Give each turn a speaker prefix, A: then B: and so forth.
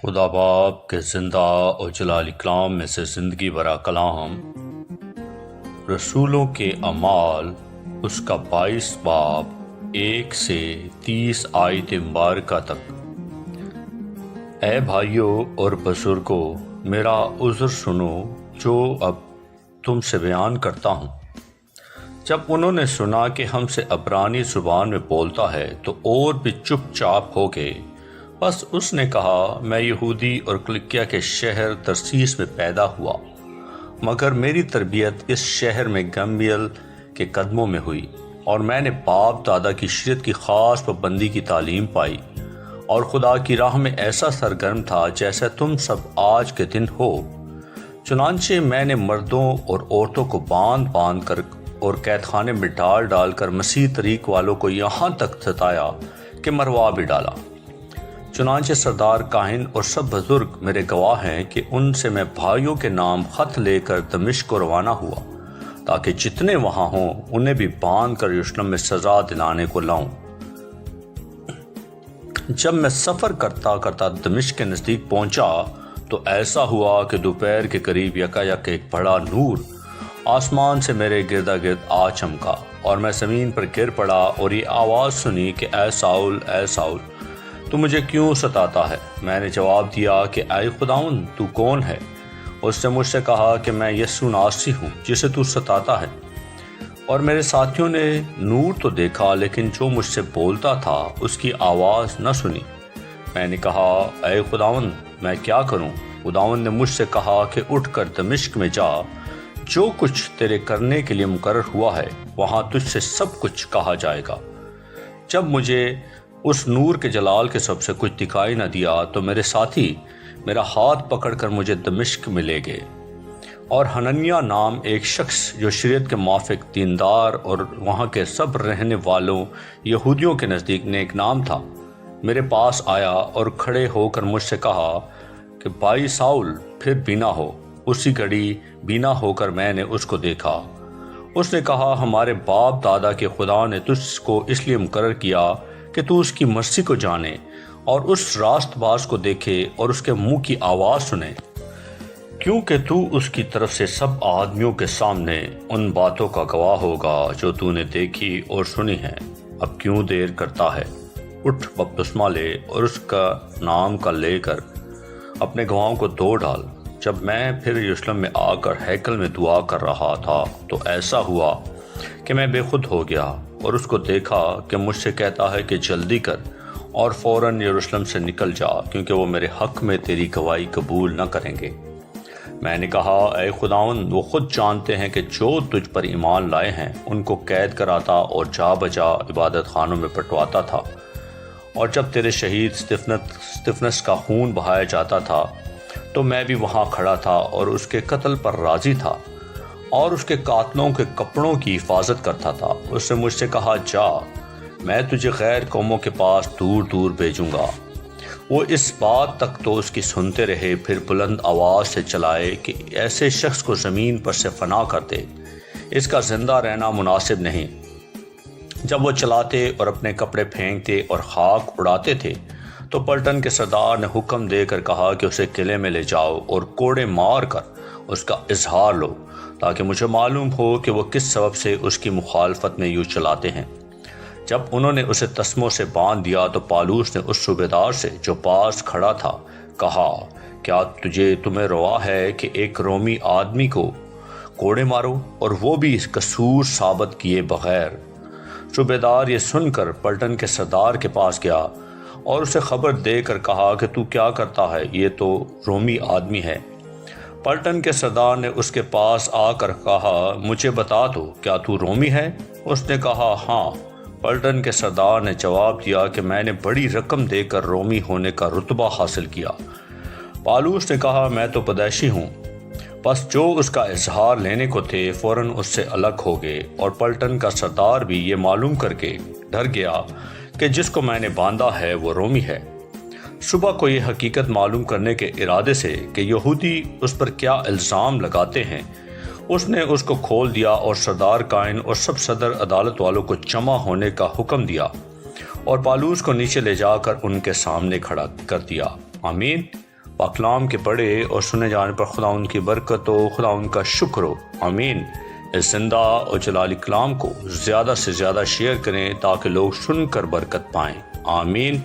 A: خدا باپ کے زندہ اور جلال اکرام میں سے زندگی برا کلام رسولوں کے اعمال اس کا 22 باب 1 سے 30 آیت مبارکہ تک۔ اے بھائیوں اور بزرگوں، میرا عذر سنو جو اب تم سے بیان کرتا ہوں۔ جب انہوں نے سنا کہ ہم سے عبرانی زبان میں بولتا ہے تو اور بھی چپ چاپ ہو گئے۔ بس اس نے کہا، میں یہودی اور کلکیا کے شہر ترسیس میں پیدا ہوا، مگر میری تربیت اس شہر میں گملیل کے قدموں میں ہوئی، اور میں نے باپ دادا کی شریعت کی خاص پابندی کی تعلیم پائی، اور خدا کی راہ میں ایسا سرگرم تھا جیسا تم سب آج کے دن ہو۔ چنانچہ میں نے مردوں اور عورتوں کو باندھ باندھ کر اور قید خانے میں ڈال ڈال کر مسیح طریق والوں کو یہاں تک ستایا کہ مروا بھی ڈالا۔ چنانچہ سردار کاہن اور سب بزرگ میرے گواہ ہیں کہ ان سے میں بھائیوں کے نام خط لے کر دمشق کو روانہ ہوا، تاکہ جتنے وہاں ہوں انہیں بھی باندھ کر یروشلم میں سزا دلانے کو لاؤں۔ جب میں سفر کرتا کرتا دمشق کے نزدیک پہنچا تو ایسا ہوا کہ دوپہر کے قریب یکایک ایک بڑا نور آسمان سے میرے گردا گرد آ چمکا، اور میں زمین پر گر پڑا اور یہ آواز سنی کہ اے ساؤل، اے ساؤل، تو مجھے کیوں ستاتا ہے؟ میں نے جواب دیا کہ اے خداوند، تو کون ہے؟ اس نے مجھ سے کہا کہ میں یسوع ناصری ہوں جسے تو ستاتا ہے۔ اور میرے ساتھیوں نے نور تو دیکھا لیکن جو مجھ سے بولتا تھا اس کی آواز نہ سنی۔ میں نے کہا، اے خداوند، میں کیا کروں؟ خداوند نے مجھ سے کہا کہ اٹھ کر دمشق میں جا، جو کچھ تیرے کرنے کے لیے مقرر ہوا ہے وہاں تجھ سے سب کچھ کہا جائے گا۔ جب مجھے اس نور کے جلال کے سب سے کچھ دکھائی نہ دیا تو میرے ساتھی میرا ہاتھ پکڑ کر مجھے دمشق میں لے گئے، اور حننیہ نام ایک شخص جو شریعت کے موافق دیندار اور وہاں کے سب رہنے والوں یہودیوں کے نزدیک نیک نام تھا، میرے پاس آیا اور کھڑے ہو کر مجھ سے کہا کہ بھائی ساؤل، پھر بینا ہو۔ اسی گھڑی بینا ہو کر میں نے اس کو دیکھا۔ اس نے کہا، ہمارے باپ دادا کے خدا نے تجھ کو اس لیے مقرر کیا کہ تو اس کی مرضی کو جانے اور اس راست باز کو دیکھے اور اس کے منہ کی آواز سنے، کیونکہ تو اس کی طرف سے سب آدمیوں کے سامنے ان باتوں کا گواہ ہوگا جو تو نے دیکھی اور سنی ہیں۔ اب کیوں دیر کرتا ہے؟ اٹھ، بپتسمہ لے اور اس کا نام کا لے کر اپنے گواہوں کو دھو ڈال۔ جب میں پھر یروشلم میں آ کر ہیکل میں دعا کر رہا تھا تو ایسا ہوا کہ میں بے خود ہو گیا، اور اس کو دیکھا کہ مجھ سے کہتا ہے کہ جلدی کر اور فوراً یروشلم سے نکل جا، کیونکہ وہ میرے حق میں تیری گواہی قبول نہ کریں گے۔ میں نے کہا، اے خداوند، وہ خود جانتے ہیں کہ جو تجھ پر ایمان لائے ہیں ان کو قید کراتا اور جا بجا عبادت خانوں میں پٹواتا تھا، اور جب تیرے شہید استفنس کا خون بہایا جاتا تھا تو میں بھی وہاں کھڑا تھا اور اس کے قتل پر راضی تھا اور اس کے قاتلوں کے کپڑوں کی حفاظت کرتا تھا۔ اس نے مجھ سے کہا، جا، میں تجھے غیر قوموں کے پاس دور دور بھیجوں گا۔ وہ اس بات تک تو اس کی سنتے رہے، پھر بلند آواز سے چلائے کہ ایسے شخص کو زمین پر سے فنا کر دے، اس کا زندہ رہنا مناسب نہیں۔ جب وہ چلاتے اور اپنے کپڑے پھینکتے اور خاک اڑاتے تھے تو پلٹن کے سردار نے حکم دے کر کہا کہ اسے قلعے میں لے جاؤ اور کوڑے مار کر اس کا اظہار لو، تاکہ مجھے معلوم ہو کہ وہ کس سبب سے اس کی مخالفت میں یوں چلاتے ہیں۔ جب انہوں نے اسے تسموں سے باندھ دیا تو پالوس نے اس صوبیدار سے جو پاس کھڑا تھا کہا، کیا تمہیں روا ہے کہ ایک رومی آدمی کو کوڑے مارو، اور وہ بھی قصور ثابت کیے بغیر؟ صوبیدار یہ سن کر پلٹن کے سردار کے پاس گیا اور اسے خبر دے کر کہا کہ تو کیا کرتا ہے؟ یہ تو رومی آدمی ہے۔ پلٹن کے سردار نے اس کے پاس آ کر کہا، مجھے بتا دو، کیا تو رومی ہے؟ اس نے کہا، ہاں۔ پلٹن کے سردار نے جواب دیا کہ میں نے بڑی رقم دے کر رومی ہونے کا رتبہ حاصل کیا۔ پالوس نے کہا، میں تو پدیشی ہوں۔ بس جو اس کا اظہار لینے کو تھے فوراً اس سے الگ ہو گئے، اور پلٹن کا سردار بھی یہ معلوم کر کے ڈر گیا کہ جس کو میں نے باندھا ہے وہ رومی ہے۔ صبح کو یہ حقیقت معلوم کرنے کے ارادے سے کہ یہودی اس پر کیا الزام لگاتے ہیں، اس نے اس کو کھول دیا اور سردار کائن اور سب صدر عدالت والوں کو جمع ہونے کا حکم دیا، اور پالوس کو نیچے لے جا کر ان کے سامنے کھڑا کر دیا۔ آمین۔ پاک کلام کے پڑھے اور سنے جانے پر خدا ان کی برکت ہو، خدا ان کا شکر ہو، آمین۔ اس زندہ اور جلالی کلام کو زیادہ سے زیادہ شیئر کریں تاکہ لوگ سن کر برکت پائیں، آمین۔